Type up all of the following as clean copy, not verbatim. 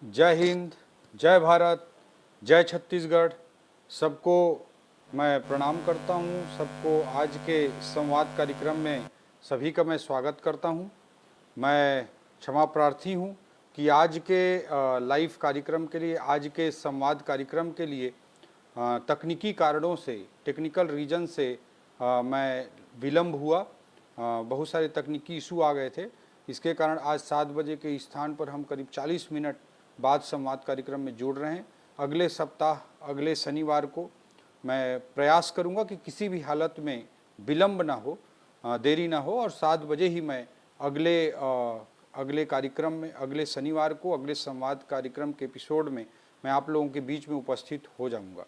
जय हिंद, जय भारत, जय छत्तीसगढ़। सबको मैं प्रणाम करता हूँ। सबको आज के संवाद कार्यक्रम में सभी का मैं स्वागत करता हूँ। मैं क्षमा प्रार्थी हूँ कि आज के लाइव कार्यक्रम के लिए, आज के संवाद कार्यक्रम के लिए तकनीकी कारणों से, टेक्निकल रीजन से मैं विलम्ब हुआ। बहुत सारे तकनीकी इशू आ गए थे। इसके कारण आज 7 बजे के स्थान पर हम करीब 40 मिनट बाद संवाद कार्यक्रम में जुड़ रहे हैं। अगले सप्ताह, अगले शनिवार को मैं प्रयास करूंगा कि किसी भी हालत में विलम्ब ना हो, देरी ना हो, और 7 बजे ही मैं अगले कार्यक्रम में, अगले शनिवार को, अगले संवाद कार्यक्रम के एपिसोड में मैं आप लोगों के बीच में उपस्थित हो जाऊंगा।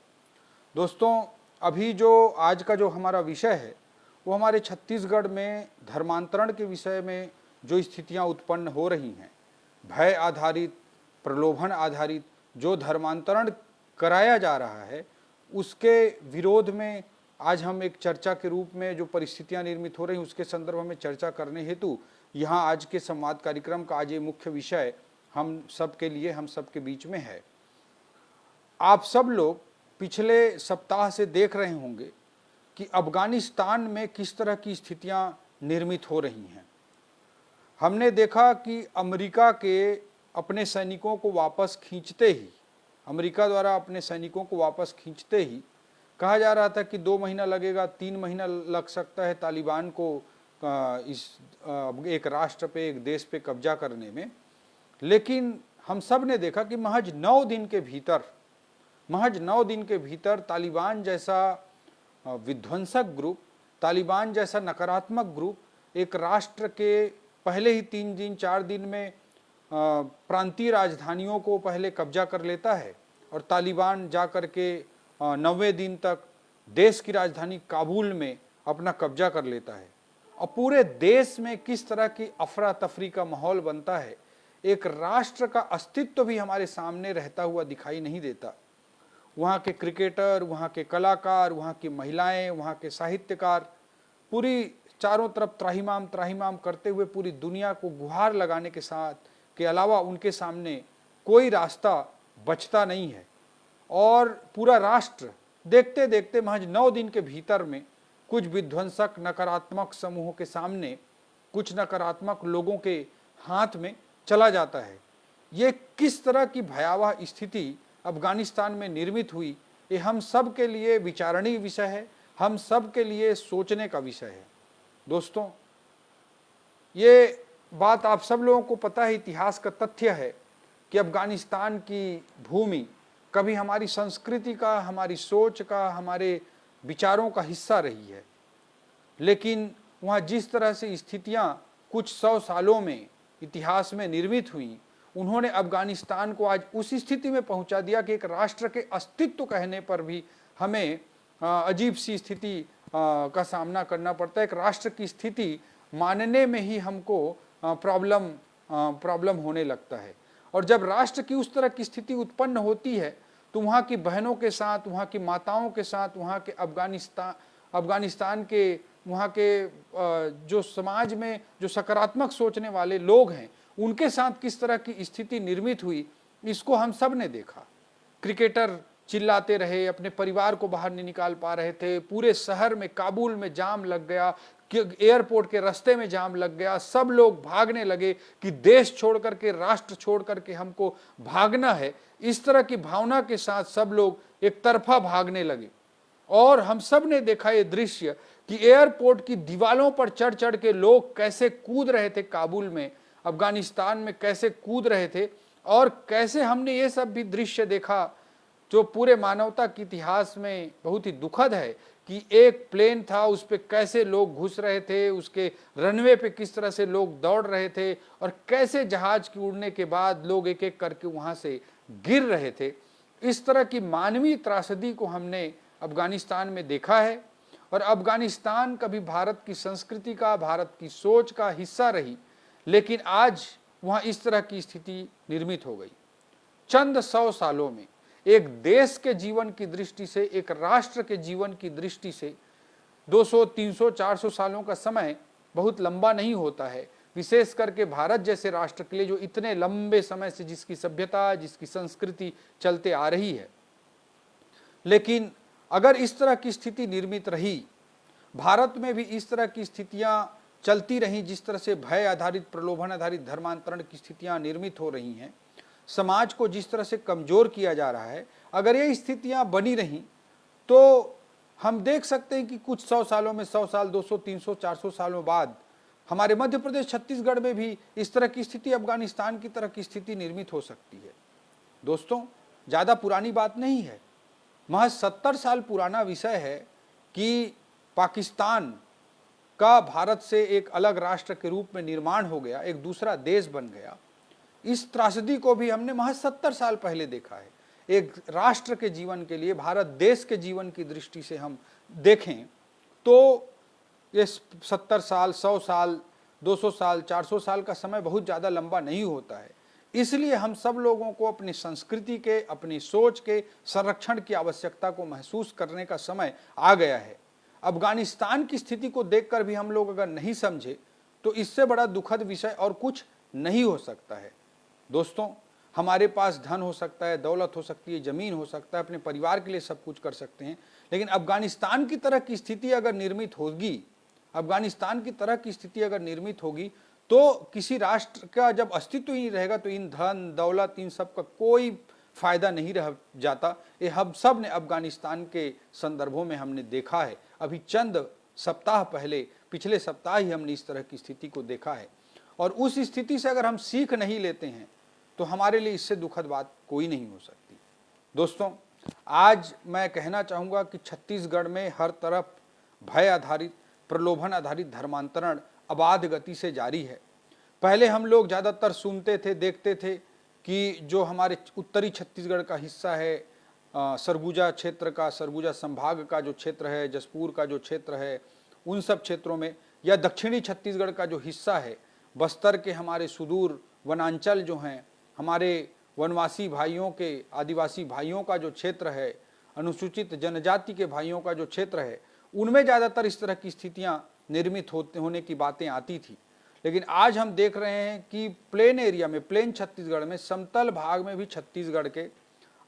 दोस्तों, अभी जो आज का जो हमारा विषय है वो हमारे छत्तीसगढ़ में धर्मांतरण के विषय में जो स्थितियां उत्पन्न हो रही हैं, भय आधारित, प्रलोभन आधारित जो धर्मांतरण कराया जा रहा है, उसके विरोध में आज हम एक चर्चा के रूप में जो परिस्थितियां निर्मित हो रही हैं उसके संदर्भ में चर्चा करने हेतु यहाँ आज के संवाद कार्यक्रम का आज ये मुख्य विषय हम सब के लिए, हम सब के बीच में है। आप सब लोग पिछले सप्ताह से देख रहे होंगे कि अफगानिस्तान में किस तरह की स्थितियां निर्मित हो रही हैं। हमने देखा कि अमेरिका के अपने सैनिकों को वापस खींचते ही, अमेरिका द्वारा अपने सैनिकों को वापस खींचते ही कहा जा रहा था कि 2 महीना लगेगा, 3 महीना लग सकता है तालिबान को इस एक राष्ट्र पे, एक देश पे कब्जा करने में। लेकिन हम सब ने देखा कि महज 9 दिन के भीतर तालिबान जैसा विध्वंसक ग्रुप, तालिबान जैसा नकारात्मक ग्रुप एक राष्ट्र के पहले ही 3 दिन 4 दिन में प्रांतीय राजधानियों को पहले कब्जा कर लेता है, और तालिबान जाकर के 90वें दिन तक देश की राजधानी काबुल में अपना कब्जा कर लेता है। और पूरे देश में किस तरह की अफरा तफरी का माहौल बनता है, एक राष्ट्र का अस्तित्व भी हमारे सामने रहता हुआ दिखाई नहीं देता। वहाँ के क्रिकेटर, वहाँ के कलाकार, वहाँ की महिलाएं, वहाँ के साहित्यकार पूरी चारों तरफ त्राहिमाम त्राहिमाम करते हुए पूरी दुनिया को गुहार लगाने के अलावा उनके सामने कोई रास्ता बचता नहीं है। और पूरा राष्ट्र देखते देखते महज 9 दिन के भीतर में कुछ विध्वंसक नकारात्मक समूहों के सामने, कुछ नकारात्मक लोगों के हाथ में चला जाता है। ये किस तरह की भयावह स्थिति अफगानिस्तान में निर्मित हुई, ये हम सब के लिए विचारणीय विषय है, हम सब के लिए सोचने का विषय है। दोस्तों, ये बात आप सब लोगों को पता है, इतिहास का तथ्य है कि अफगानिस्तान की भूमि कभी हमारी संस्कृति का, हमारी सोच का, हमारे विचारों का हिस्सा रही है। लेकिन वहाँ जिस तरह से स्थितियाँ कुछ 100 सालों में इतिहास में निर्मित हुई, उन्होंने अफगानिस्तान को आज उस स्थिति में पहुँचा दिया कि एक राष्ट्र के अस्तित्व कहने पर भी हमें अजीब सी स्थिति का सामना करना पड़ता है। एक राष्ट्र की स्थिति मानने में ही हमको प्रॉब्लम होने लगता है। और जब राष्ट्र की उस तरह की स्थिति उत्पन्न होती है तो वहाँ की बहनों के साथ, वहाँ की माताओं के साथ, वहाँ के अफगानिस्तान के, वहाँ के जो समाज में जो सकारात्मक सोचने वाले लोग हैं, उनके साथ किस तरह की स्थिति निर्मित हुई, इसको हम सब ने देखा। क्रिकेटर चिल्लाते रहे, अपने परिवार को बाहर नहीं निकाल पा रहे थे, पूरे शहर में, काबुल में जाम लग गया, कि एयरपोर्ट के रास्ते में जाम लग गया, सब लोग भागने लगे कि देश छोड़ करके, राष्ट्र छोड़ करके हमको भागना है। इस तरह की भावना के साथ सब लोग एक तरफा भागने लगे। और हम सब ने देखा ये दृश्य कि एयरपोर्ट की दीवारों पर चढ़ चढ़ के लोग कैसे कूद रहे थे, काबुल में, अफगानिस्तान में कैसे कूद रहे थे। और कैसे हमने ये सब भी दृश्य देखा जो पूरे मानवता के इतिहास में बहुत ही दुखद है, कि एक प्लेन था, उस पे कैसे लोग घुस रहे थे, उसके रनवे पे किस तरह से लोग दौड़ रहे थे, और कैसे जहाज के उड़ने के बाद लोग एक एक करके वहाँ से गिर रहे थे। इस तरह की मानवीय त्रासदी को हमने अफगानिस्तान में देखा है। और अफगानिस्तान कभी भारत की संस्कृति का, भारत की सोच का हिस्सा रही, लेकिन आज वहाँ इस तरह की स्थिति निर्मित हो गई। चंद 100 सालों में एक देश के जीवन की दृष्टि से, एक राष्ट्र के जीवन की दृष्टि से 200, 300, 400 सालों का समय बहुत लंबा नहीं होता है। विशेष करके भारत जैसे राष्ट्र के लिए जो इतने लंबे समय से जिसकी सभ्यता, जिसकी संस्कृति चलते आ रही है। लेकिन अगर इस तरह की स्थिति निर्मित रही, भारत में भी इस तरह की स्थितियां चलती रहीं, जिस तरह से भय आधारित, प्रलोभन आधारित धर्मांतरण की स्थितियां निर्मित हो रही हैं, समाज को जिस तरह से कमजोर किया जा रहा है, अगर ये स्थितियां बनी रहीं तो हम देख सकते हैं कि कुछ 100 सालों में, 100 साल, 200, 300, 400 सालों बाद हमारे मध्य प्रदेश, छत्तीसगढ़ में भी इस तरह की स्थिति, अफगानिस्तान की तरह की स्थिति निर्मित हो सकती है। दोस्तों, ज़्यादा पुरानी बात नहीं है, महज 70 साल पुराना विषय है कि पाकिस्तान का भारत से एक अलग राष्ट्र के रूप में निर्माण हो गया, एक दूसरा देश बन गया। इस त्रासदी को भी हमने महज 70 साल पहले देखा है। एक राष्ट्र के जीवन के लिए, भारत देश के जीवन की दृष्टि से हम देखें तो ये 70 साल, 100 साल, 200 साल, 400 साल का समय बहुत ज़्यादा लंबा नहीं होता है। इसलिए हम सब लोगों को अपनी संस्कृति के, अपनी सोच के संरक्षण की आवश्यकता को महसूस करने का समय आ गया है। अफगानिस्तान की स्थिति को देखकर भी हम लोग अगर नहीं समझे तो इससे बड़ा दुखद विषय और कुछ नहीं हो सकता है। दोस्तों, हमारे पास धन हो सकता है, दौलत हो सकती है, ज़मीन हो सकता है, अपने परिवार के लिए सब कुछ कर सकते हैं, लेकिन अफगानिस्तान की तरह की स्थिति अगर निर्मित होगी, अफगानिस्तान की तरह की स्थिति अगर निर्मित होगी तो किसी राष्ट्र का जब अस्तित्व ही नहीं रहेगा तो इन धन, दौलत, इन सब का कोई फायदा नहीं रह जाता। ये हम सब ने अफगानिस्तान के संदर्भों में हमने देखा है। अभी चंद सप्ताह पहले, पिछले सप्ताह ही हमने इस तरह की स्थिति को देखा है, और उस स्थिति से अगर हम सीख नहीं लेते हैं तो हमारे लिए इससे दुखद बात कोई नहीं हो सकती। दोस्तों, आज मैं कहना चाहूँगा कि छत्तीसगढ़ में हर तरफ भय आधारित, प्रलोभन आधारित धर्मांतरण अबाध गति से जारी है। पहले हम लोग ज़्यादातर सुनते थे, देखते थे कि जो हमारे उत्तरी छत्तीसगढ़ का हिस्सा है, सरगुजा क्षेत्र का, सरगुजा संभाग का जो क्षेत्र है, जसपुर का जो क्षेत्र है, उन सब क्षेत्रों में, या दक्षिणी छत्तीसगढ़ का जो हिस्सा है, बस्तर के हमारे सुदूर वनांचल जो हैं, हमारे वनवासी भाइयों के, आदिवासी भाइयों का जो क्षेत्र है, अनुसूचित जनजाति के भाइयों का जो क्षेत्र है, उनमें ज़्यादातर इस तरह की स्थितियाँ निर्मित होने की बातें आती थी। लेकिन आज हम देख रहे हैं कि प्लेन एरिया में, प्लेन छत्तीसगढ़ में, समतल भाग में भी छत्तीसगढ़ के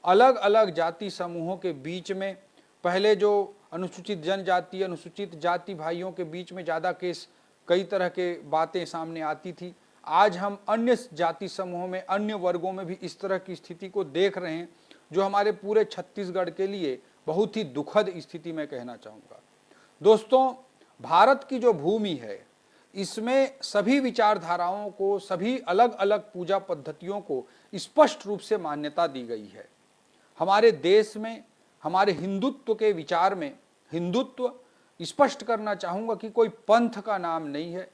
अलग अलग जाति समूहों के बीच में, पहले जो अनुसूचित जनजाति, अनुसूचित जाति भाइयों के बीच में ज़्यादा केस, कई तरह के बातें सामने आती थी, आज हम अन्य जाति समूहों में, अन्य वर्गों में भी इस तरह की स्थिति को देख रहे हैं, जो हमारे पूरे छत्तीसगढ़ के लिए बहुत ही दुखद स्थिति मैं कहना चाहूँगा। दोस्तों, भारत की जो भूमि है, इसमें सभी विचारधाराओं को, सभी अलग अलग पूजा पद्धतियों को स्पष्ट रूप से मान्यता दी गई है। हमारे देश में, हमारे हिंदुत्व के विचार में, हिंदुत्व स्पष्ट करना चाहूँगा कि कोई पंथ का नाम नहीं है,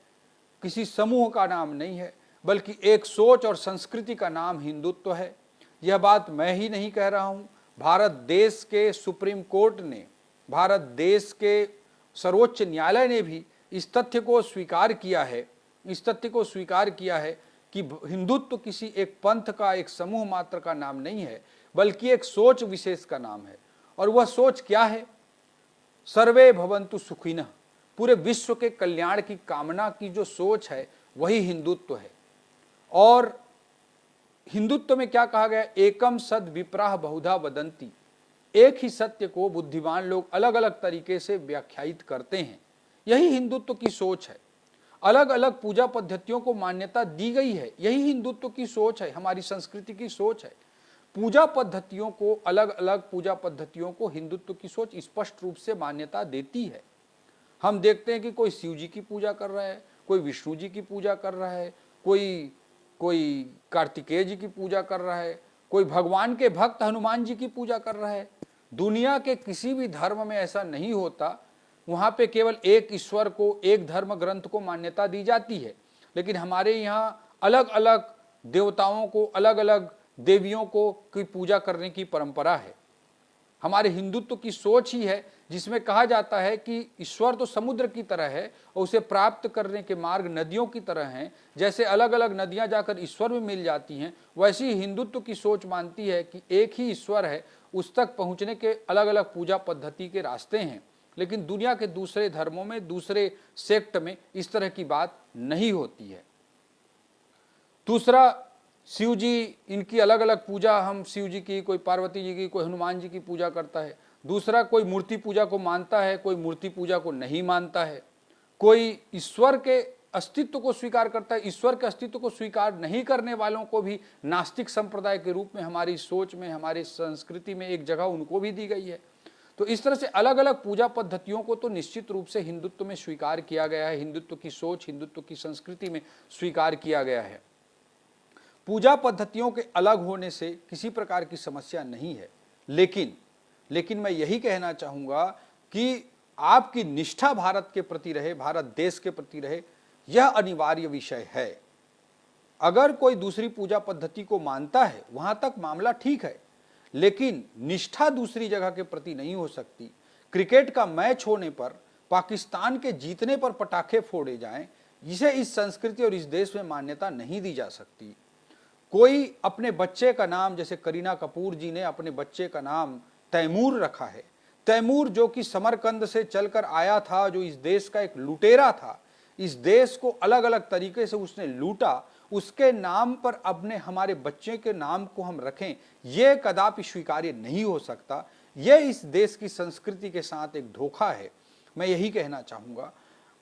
किसी समूह का नाम नहीं है, बल्कि एक सोच और संस्कृति का नाम हिंदुत्व है। यह बात मैं ही नहीं कह रहा हूँ, भारत देश के सुप्रीम कोर्ट ने, भारत देश के सर्वोच्च न्यायालय ने भी इस तथ्य को स्वीकार किया है, इस तथ्य को स्वीकार किया है कि हिंदुत्व किसी एक पंथ का, एक समूह मात्र का नाम नहीं है, बल्कि एक सोच विशेष का नाम है। और वह सोच क्या है? सर्वे भवन्तु सुखिनः, पूरे विश्व के कल्याण की कामना की जो सोच है वही हिंदुत्व है। और हिंदुत्व में क्या कहा गया? एकम सद विप्राह बहुधा वदंती, एक ही सत्य को बुद्धिमान लोग अलग अलग तरीके से व्याख्यायित करते हैं। यही हिंदुत्व की सोच है। अलग अलग पूजा पद्धतियों को मान्यता दी गई है, यही हिंदुत्व की सोच है, हमारी संस्कृति की सोच है। पूजा पद्धतियों को, अलग अलग पूजा पद्धतियों को हिंदुत्व की सोच स्पष्ट रूप से मान्यता देती है। हम देखते हैं कि कोई शिव जी की पूजा कर रहा है, कोई विष्णु जी की पूजा कर रहा है, कोई कार्तिकेय जी की पूजा कर रहा है, कोई भगवान के भक्त हनुमान जी की पूजा कर रहा है। दुनिया के किसी भी धर्म में ऐसा नहीं होता, वहाँ पे केवल एक ईश्वर को, एक धर्म ग्रंथ को मान्यता दी जाती है। लेकिन हमारे यहाँ अलग अलग देवताओं को, अलग अलग देवियों को की पूजा करने की परंपरा है। हमारे हिंदुत्व की सोच ही है जिसमें कहा जाता है कि ईश्वर तो समुद्र की तरह है और उसे प्राप्त करने के मार्ग नदियों की तरह हैं। जैसे अलग अलग नदियां जाकर ईश्वर में मिल जाती हैं, वैसे ही हिंदुत्व की सोच मानती है कि एक ही ईश्वर है, उस तक पहुंचने के अलग अलग पूजा पद्धति के रास्ते हैं। लेकिन दुनिया के दूसरे धर्मों में, दूसरे सेक्ट में इस तरह की बात नहीं होती है। दूसरा, शिव जी, इनकी अलग अलग पूजा, हम शिव जी की, कोई पार्वती जी की, कोई हनुमान जी की पूजा करता है। दूसरा, कोई मूर्ति पूजा को मानता है, कोई मूर्ति पूजा को नहीं मानता है। कोई ईश्वर के अस्तित्व को स्वीकार करता है, ईश्वर के अस्तित्व को स्वीकार नहीं करने वालों को भी नास्तिक संप्रदाय के रूप में हमारी सोच में, हमारी संस्कृति में एक जगह उनको भी दी गई है। तो इस तरह से अलग अलग पूजा पद्धतियों को तो निश्चित रूप से हिंदुत्व में स्वीकार किया गया है, हिंदुत्व की सोच, हिंदुत्व की संस्कृति में स्वीकार किया गया है। पूजा पद्धतियों के अलग होने से किसी प्रकार की समस्या नहीं है, लेकिन मैं यही कहना चाहूँगा कि आपकी निष्ठा भारत के प्रति रहे, भारत देश के प्रति रहे, यह अनिवार्य विषय है। अगर कोई दूसरी पूजा पद्धति को मानता है वहां तक मामला ठीक है, लेकिन निष्ठा दूसरी जगह के प्रति नहीं हो सकती। क्रिकेट का मैच होने पर, पाकिस्तान के जीतने पर पटाखे फोड़े जाएं, इसे इस संस्कृति और इस देश में मान्यता नहीं दी जा सकती। कोई अपने बच्चे का नाम, जैसे करीना कपूर जी ने अपने बच्चे का नाम तैमूर रखा है। तैमूर जो कि समरकंद से चलकर आया था, जो इस देश का एक लुटेरा था, इस देश को अलग अलग तरीके से उसने लूटा, उसके नाम पर अपने हमारे बच्चे के नाम को हम रखें, यह कदापि स्वीकार्य नहीं हो सकता। यह इस देश की संस्कृति के साथ एक धोखा है। मैं यही कहना चाहूँगा,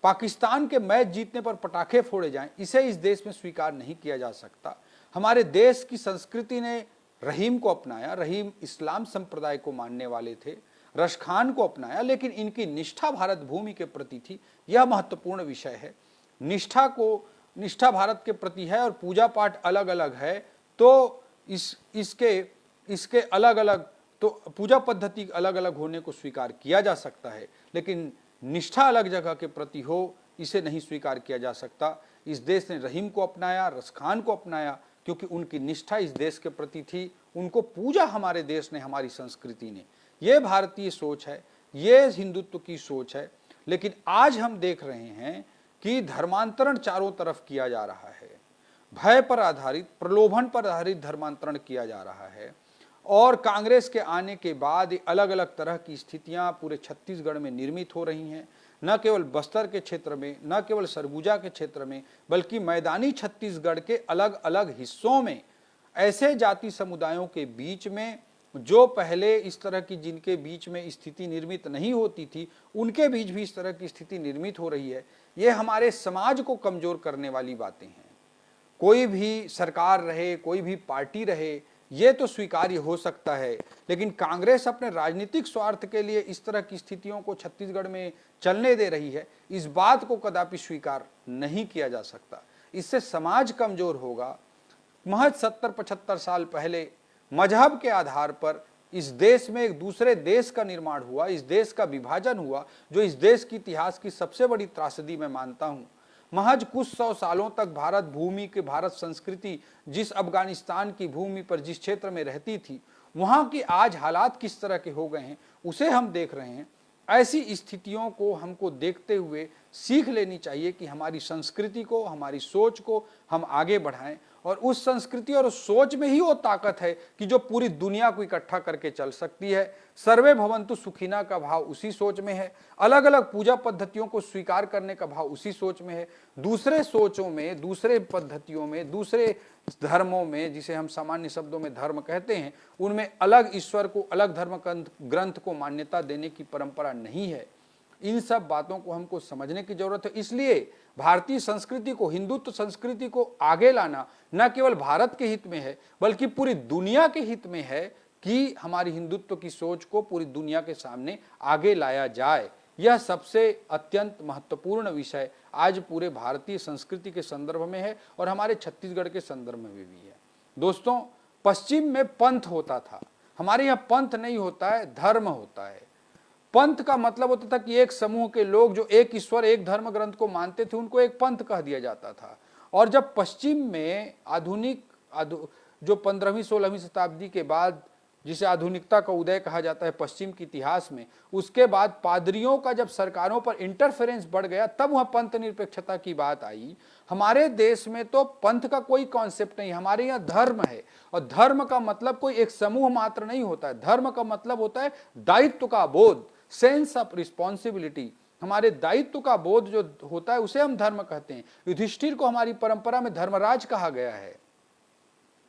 पाकिस्तान के मैच जीतने पर पटाखे फोड़े जाएं, इसे इस देश में स्वीकार नहीं किया जा सकता। हमारे देश की संस्कृति ने रहीम को अपनाया, रहीम इस्लाम संप्रदाय को मानने वाले थे, रश खान को अपनाया, लेकिन इनकी निष्ठा भारत भूमि के प्रति थी। यह महत्वपूर्ण विषय है। निष्ठा भारत के प्रति है और पूजा पाठ अलग अलग है, तो इसके अलग अलग, तो पूजा पद्धति अलग अलग होने को स्वीकार किया जा सकता है, लेकिन निष्ठा अलग जगह के प्रति हो, इसे नहीं स्वीकार किया जा सकता। इस देश ने रहीम को अपनाया, रश खान को अपनाया, क्योंकि उनकी निष्ठा इस देश के प्रति थी, उनको पूजा हमारे देश ने, हमारी संस्कृति ने। ये भारतीय सोच है, ये हिंदुत्व की सोच है। लेकिन आज हम देख रहे हैं कि धर्मांतरण चारों तरफ किया जा रहा है, भय पर आधारित, प्रलोभन पर आधारित धर्मांतरण किया जा रहा है। और कांग्रेस के आने के बाद अलग अलग तरह की स्थितियां पूरे छत्तीसगढ़ में निर्मित हो रही हैं, न केवल बस्तर के क्षेत्र में, न केवल सरगुजा के क्षेत्र में, बल्कि मैदानी छत्तीसगढ़ के अलग अलग हिस्सों में ऐसे जाति समुदायों के बीच में, जो पहले इस तरह की, जिनके बीच में स्थिति निर्मित नहीं होती थी, उनके बीच भी इस तरह की स्थिति निर्मित हो रही है। ये हमारे समाज को कमजोर करने वाली बातें हैं। कोई भी सरकार रहे, कोई भी पार्टी रहे, ये तो स्वीकार्य हो सकता है, लेकिन कांग्रेस अपने राजनीतिक स्वार्थ के लिए इस तरह की स्थितियों को छत्तीसगढ़ में चलने दे रही है, इस बात को कदापि स्वीकार नहीं किया जा सकता। इससे समाज कमजोर होगा। महज 70-75 साल पहले मजहब के आधार पर इस देश में एक दूसरे देश का निर्माण हुआ, इस देश का विभाजन हुआ, जो इस देश की इतिहास की सबसे बड़ी त्रासदी मैं मानता हूँ। महज कुछ 100 सालों तक भारत भूमि के, भारत संस्कृति जिस अफगानिस्तान की भूमि पर, जिस क्षेत्र में रहती थी, वहाँ की आज हालात किस तरह के हो गए हैं, उसे हम देख रहे हैं। ऐसी स्थितियों को हमको देखते हुए सीख लेनी चाहिए कि हमारी संस्कृति को, हमारी सोच को हम आगे बढ़ाएं, और उस संस्कृति और उस सोच में ही वो ताकत है कि जो पूरी दुनिया को इकट्ठा करके चल सकती है। सर्वे भवन्तु सुखिना का भाव उसी सोच में है, अलग अलग पूजा पद्धतियों को स्वीकार करने का भाव उसी सोच में है। दूसरे सोचों में, दूसरे पद्धतियों में, दूसरे धर्मों में, जिसे हम सामान्य शब्दों में धर्म कहते हैं, उनमें अलग ईश्वर को, अलग धर्म ग्रंथ को मान्यता देने की परंपरा नहीं है। इन सब बातों को हमको समझने की जरूरत है। इसलिए भारतीय संस्कृति को, हिंदुत्व संस्कृति को आगे लाना न केवल भारत के हित में है, बल्कि पूरी दुनिया के हित में है कि हमारी हिंदुत्व की सोच को पूरी दुनिया के सामने आगे लाया जाए। यह सबसे अत्यंत महत्वपूर्ण विषय आज पूरे भारतीय संस्कृति के संदर्भ में है और हमारे छत्तीसगढ़ के संदर्भ में भी है। दोस्तों, पश्चिम में पंथ होता था, हमारे यहाँ पंथ नहीं होता है, धर्म होता है। पंथ का मतलब होता था कि एक समूह के लोग जो एक ईश्वर, एक धर्म ग्रंथ को मानते थे, उनको एक पंथ कह दिया जाता था। और जब पश्चिम में जो 15वीं 16वीं शताब्दी के बाद, जिसे आधुनिकता का उदय कहा जाता है पश्चिम के इतिहास में, उसके बाद पादरियों का जब सरकारों पर इंटरफेरेंस बढ़ गया, तब वह पंथ निरपेक्षता की बात आई। हमारे देश में तो पंथ का कोई कॉन्सेप्ट नहीं, हमारे यहाँ धर्म है। और धर्म का मतलब कोई एक समूह मात्र नहीं होता है, धर्म का मतलब होता है दायित्व का बोध, सेंस ऑफ रिस्पॉन्सिबिलिटी। हमारे दायित्व का बोध जो होता है उसे हम धर्म कहते हैं। युधिष्ठिर को हमारी परंपरा में धर्मराज कहा गया है,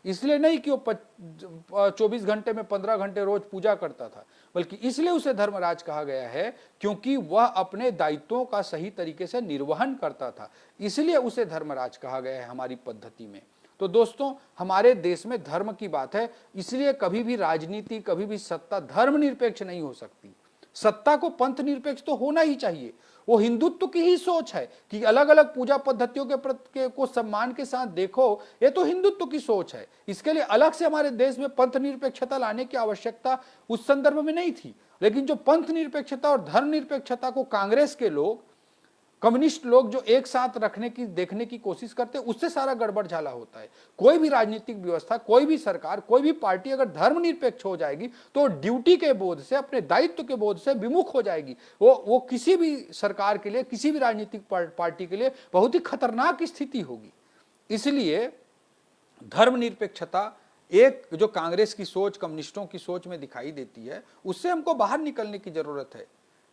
इसलिए नहीं कि वो 24 घंटे में 15 घंटे रोज पूजा करता था, बल्कि इसलिए उसे धर्मराज कहा गया है क्योंकि वह अपने दायित्वों का सही तरीके से निर्वहन करता था, इसलिए उसे धर्मराज कहा गया है हमारी पद्धति में। तो दोस्तों, हमारे देश में धर्म की बात है, इसलिए कभी भी राजनीति, कभी भी सत्ता धर्मनिरपेक्ष नहीं हो सकती। सत्ता को पंथ निरपेक्ष तो होना ही चाहिए। वो हिंदुत्व की ही सोच है कि अलग अलग पूजा पद्धतियों के को सम्मान के साथ देखो, ये तो हिंदुत्व की सोच है। इसके लिए अलग से हमारे देश में पंथ निरपेक्षता लाने की आवश्यकता उस संदर्भ में नहीं थी। लेकिन जो पंथ निरपेक्षता और धर्म निरपेक्षता को कांग्रेस के लोग, कम्युनिस्ट लोग जो एक साथ रखने की, देखने की कोशिश करते हैं, उससे सारा गड़बड़ झाला होता है। कोई भी राजनीतिक व्यवस्था, कोई भी सरकार, कोई भी पार्टी अगर धर्मनिरपेक्ष हो जाएगी तो ड्यूटी के बोध से, अपने दायित्व के बोध से विमुख हो जाएगी। वो किसी भी सरकार के लिए, किसी भी राजनीतिक पार्टी के लिए बहुत ही खतरनाक स्थिति होगी। इसलिए धर्मनिरपेक्षता एक जो कांग्रेस की सोच, कम्युनिस्टों की सोच में दिखाई देती है, उससे हमको बाहर निकलने की जरूरत है।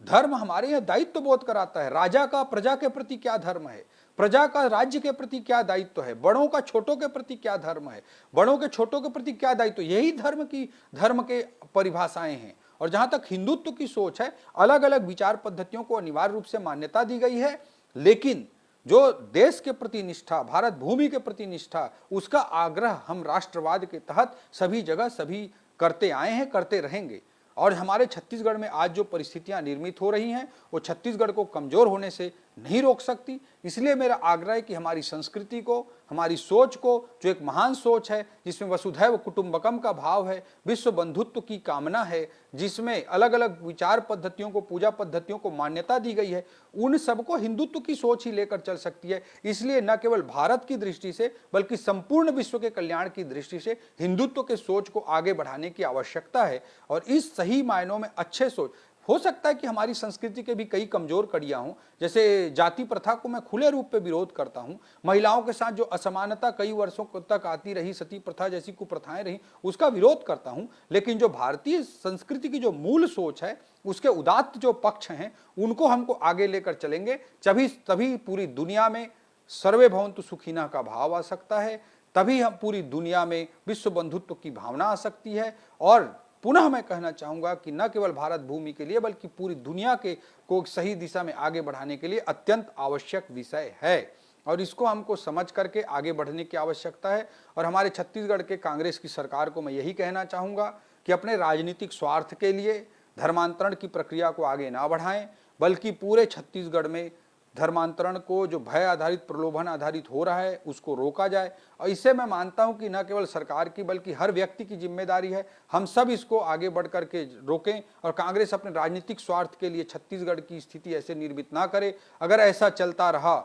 धर्म हमारे यह दायित्व बोध कराता है। राजा का प्रजा के प्रति क्या धर्म है, प्रजा का राज्य के प्रति क्या दायित्व है, बड़ों का छोटों के प्रति क्या धर्म है, बड़ों के छोटों के प्रति क्या दायित्व, यही धर्म के परिभाषाएं हैं। और जहां तक हिंदुत्व की सोच है, अलग अलग विचार पद्धतियों को अनिवार्य रूप से मान्यता दी गई है, लेकिन जो देश के प्रति निष्ठा, भारत भूमि के प्रति निष्ठा, उसका आग्रह हम राष्ट्रवाद के तहत सभी जगह सभी करते आए हैं, करते रहेंगे। और हमारे छत्तीसगढ़ में आज जो परिस्थितियां निर्मित हो रही हैं, वो छत्तीसगढ़ को कमजोर होने से नहीं रोक सकती। इसलिए मेरा आग्रह है कि हमारी संस्कृति को, हमारी सोच को, जो एक महान सोच है जिसमें वसुधैव कुटुंबकम का भाव है, विश्व बंधुत्व की कामना है, जिसमें अलग अलग विचार पद्धतियों को, पूजा पद्धतियों को मान्यता दी गई है, उन सबको हिंदुत्व की सोच ही लेकर चल सकती है। इसलिए न केवल भारत की दृष्टि से बल्कि संपूर्ण विश्व के कल्याण की दृष्टि से हिंदुत्व के सोच को आगे बढ़ाने की आवश्यकता है। और इस सही मायनों में अच्छे सोच, हो सकता है कि हमारी संस्कृति के भी कई कमजोर कड़ियां हों, जैसे जाति प्रथा को मैं खुले रूप पे विरोध करता हूं, महिलाओं के साथ जो असमानता कई वर्षों तक आती रही, सती प्रथा जैसी कुप्रथाएं रही, उसका विरोध करता हूं। लेकिन जो भारतीय संस्कृति की जो मूल सोच है, उसके उदात्त जो पक्ष हैं, उनको हमको आगे लेकर चलेंगे, तभी पूरी दुनिया में सर्वे भवन्तु सुखिनः का भाव आ सकता है, तभी हम पूरी दुनिया में विश्व बंधुत्व की भावना आ सकती है। और पुनः मैं कहना चाहूंगा कि न केवल भारत भूमि के लिए बल्कि पूरी दुनिया के को सही दिशा में आगे बढ़ाने के लिए अत्यंत आवश्यक विषय है, और इसको हमको समझ करके आगे बढ़ने की आवश्यकता है। और हमारे छत्तीसगढ़ के कांग्रेस की सरकार को मैं यही कहना चाहूंगा कि अपने राजनीतिक स्वार्थ के लिए धर्मांतरण की प्रक्रिया को आगे ना बढ़ाएं, बल्कि पूरे छत्तीसगढ़ में धर्मांतरण को, जो भय आधारित, प्रलोभन आधारित हो रहा है, उसको रोका जाए। और इससे मैं मानता हूं कि न केवल सरकार की बल्कि हर व्यक्ति की जिम्मेदारी है, हम सब इसको आगे बढ़ करके रोकें। और कांग्रेस अपने राजनीतिक स्वार्थ के लिए छत्तीसगढ़ की स्थिति ऐसे निर्मित ना करे। अगर ऐसा चलता रहा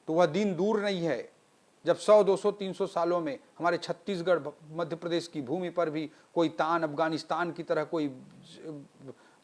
तो वह दिन दूर नहीं है जब 100, 200, 300 सालों में हमारे छत्तीसगढ़, मध्य प्रदेश की भूमि पर भी कोई तान, अफगानिस्तान की तरह कोई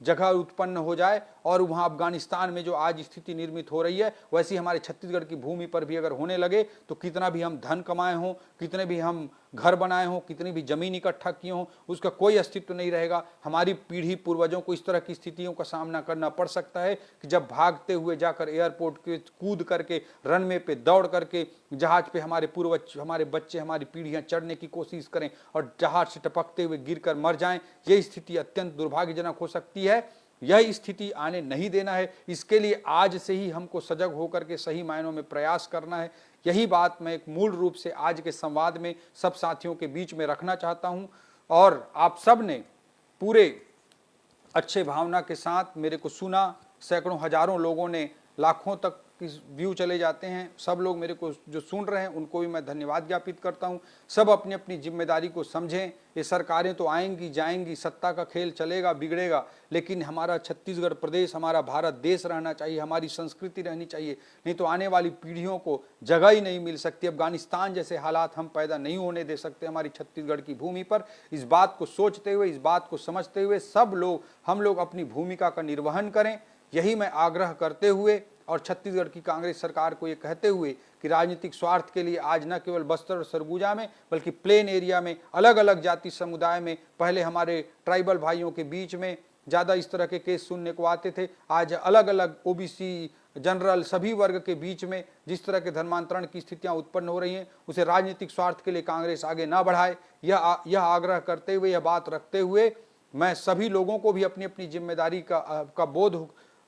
जगह उत्पन्न हो जाए, और वहाँ अफगानिस्तान में जो आज स्थिति निर्मित हो रही है, वैसी हमारे छत्तीसगढ़ की भूमि पर भी अगर होने लगे तो कितना भी हम धन कमाए हों, कितने भी हम घर बनाए हों, कितनी भी जमीन इकट्ठा किए हों, उसका कोई अस्तित्व नहीं रहेगा। हमारी पीढ़ी पूर्वजों को इस तरह की स्थितियों का सामना करना पड़ सकता है कि जब भागते हुए जाकर एयरपोर्ट के कूद करके, रनवे पे दौड़ करके जहाज पे हमारे पूर्वज, हमारे बच्चे, हमारी पीढ़ियां चढ़ने की कोशिश करें और जहाज से टपकते हुए गिरकर मर जाएं। ये स्थिति अत्यंत दुर्भाग्यजनक हो सकती है। यह स्थिति आने नहीं देना है। इसके लिए आज से ही हमको सजग होकर के सही मायनों में प्रयास करना है। यही बात मैं एक मूल रूप से आज के संवाद में सब साथियों के बीच में रखना चाहता हूं। और आप सब ने पूरे अच्छे भावना के साथ मेरे को सुना। सैकड़ों, हजारों लोगों ने, लाखों तक व्यू चले जाते हैं। सब लोग मेरे को जो सुन रहे हैं उनको भी मैं धन्यवाद ज्ञापित करता हूं। सब अपनी अपनी जिम्मेदारी को समझें। ये सरकारें तो आएंगी जाएंगी, सत्ता का खेल चलेगा बिगड़ेगा, लेकिन हमारा छत्तीसगढ़ प्रदेश, हमारा भारत देश रहना चाहिए, हमारी संस्कृति रहनी चाहिए, नहीं तो आने वाली पीढ़ियों को जगह ही नहीं मिल सकती। अफगानिस्तान जैसे हालात हम पैदा नहीं होने दे सकते हमारी छत्तीसगढ़ की भूमि पर। इस बात को सोचते हुए, इस बात को समझते हुए सब लोग, हम लोग अपनी भूमिका का निर्वहन करें, यही मैं आग्रह करते हुए और छत्तीसगढ़ की कांग्रेस सरकार को ये कहते हुए कि राजनीतिक स्वार्थ के लिए आज न केवल बस्तर और सरगुजा में बल्कि प्लेन एरिया में अलग अलग जाति समुदाय में, पहले हमारे ट्राइबल भाइयों के बीच में ज़्यादा इस तरह के केस सुनने को आते थे। आज अलग अलग ओबीसी, जनरल, सभी वर्ग के बीच में जिस तरह के धर्मांतरण की स्थितियां उत्पन्न हो रही हैं, उसे राजनीतिक स्वार्थ के लिए कांग्रेस आगे ना बढ़ाए, यह आग्रह करते हुए, यह बात रखते हुए मैं सभी लोगों को भी अपनी अपनी जिम्मेदारी का बोध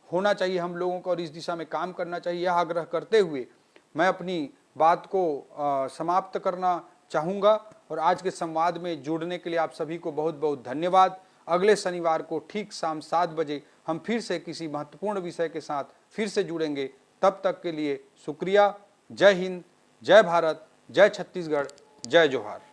होना चाहिए, हम लोगों को, और इस दिशा में काम करना चाहिए, यह आग्रह करते हुए मैं अपनी बात को समाप्त करना चाहूँगा। और आज के संवाद में जुड़ने के लिए आप सभी को बहुत बहुत धन्यवाद। अगले शनिवार को ठीक शाम 7 बजे हम फिर से किसी महत्वपूर्ण विषय के साथ फिर से जुड़ेंगे। तब तक के लिए शुक्रिया। जय हिंद, जय भारत, जय छत्तीसगढ़, जय जोहार।